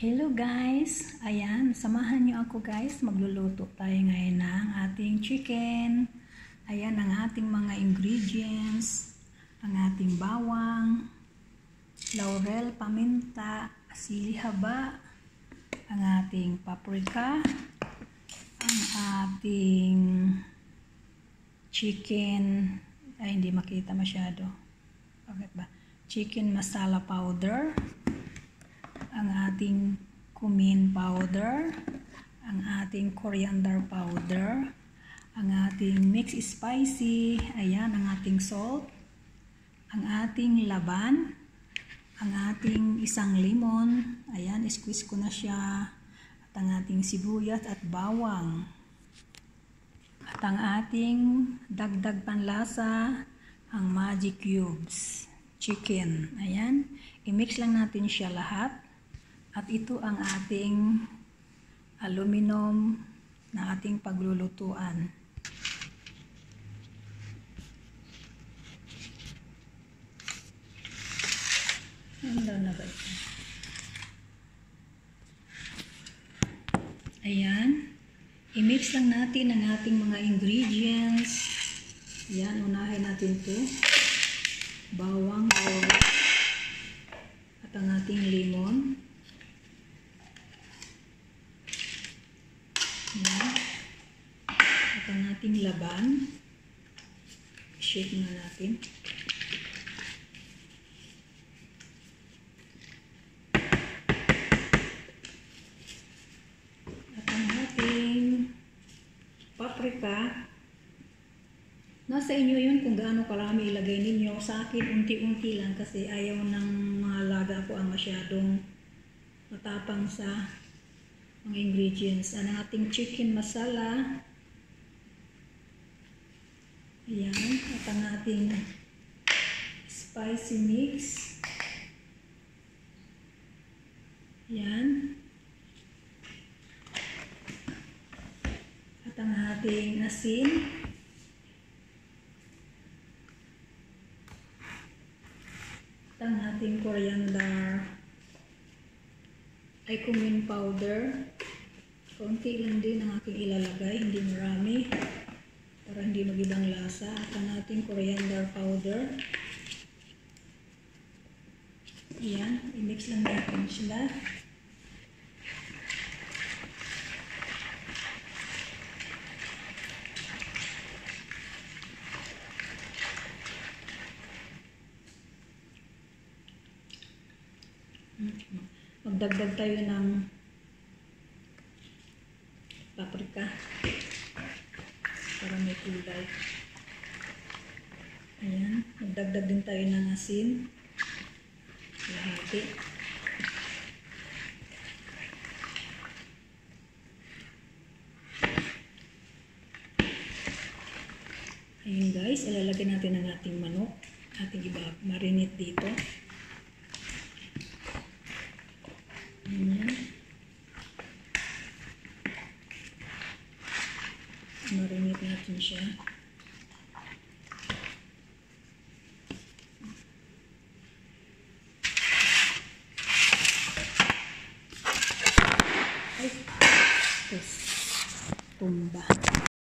Hello guys! Ayan, samahan niyo ako guys. Magluluto tayo ngayon ng ating chicken. Ayan ang ating mga ingredients. Ang ating bawang, laurel, paminta, sili haba, ang ating paprika, ang ating chicken, ay hindi makita masyado. Bakit ba? Chicken masala powder, ang ating cumin powder, ang ating coriander powder, ang ating mix spicy, ayan ang ating salt, ang ating laban, ang ating isang limon, ayan squeeze ko na siya, at ang ating sibuyas at bawang, at ang ating dagdag panlasa, ang magic cubes, chicken, ayan, i-mix lang natin siya lahat. At ito ang ating aluminum na ating paglulutuan. Handa na ba ito? Ayan. I-mix lang natin ang ating mga ingredients. Ayan, unahin natin ito. Bawang, at ang ating limon. Ayan. At ang ating laban, shake na natin. At ang ating paprika, nasa inyo yun kung gaano karami ilagay ninyo. Sa akin, unti-unti lang kasi ayaw ng mga laga ko ang masyadong matapang sa mga ingredients. Ang ating chicken masala, ayan, at ang ating spicy mix, ayan, at ang ating asin, at ang ating coriander, ay cumin powder. Konti lang din ang aking ilalagay, hindi marami para hindi mag-ibang lasa. At ang ating coriander powder, ayan, i-mix lang natin sila. Magdagdag tayo ng paprika para may kulay. Ayan, magdagdag din tayo ng asin. Lahati. Ayun guys, ilalagay natin ang ating manok. Ating marinate dito. Ayan. Marinate natin siya. Ay, tumba.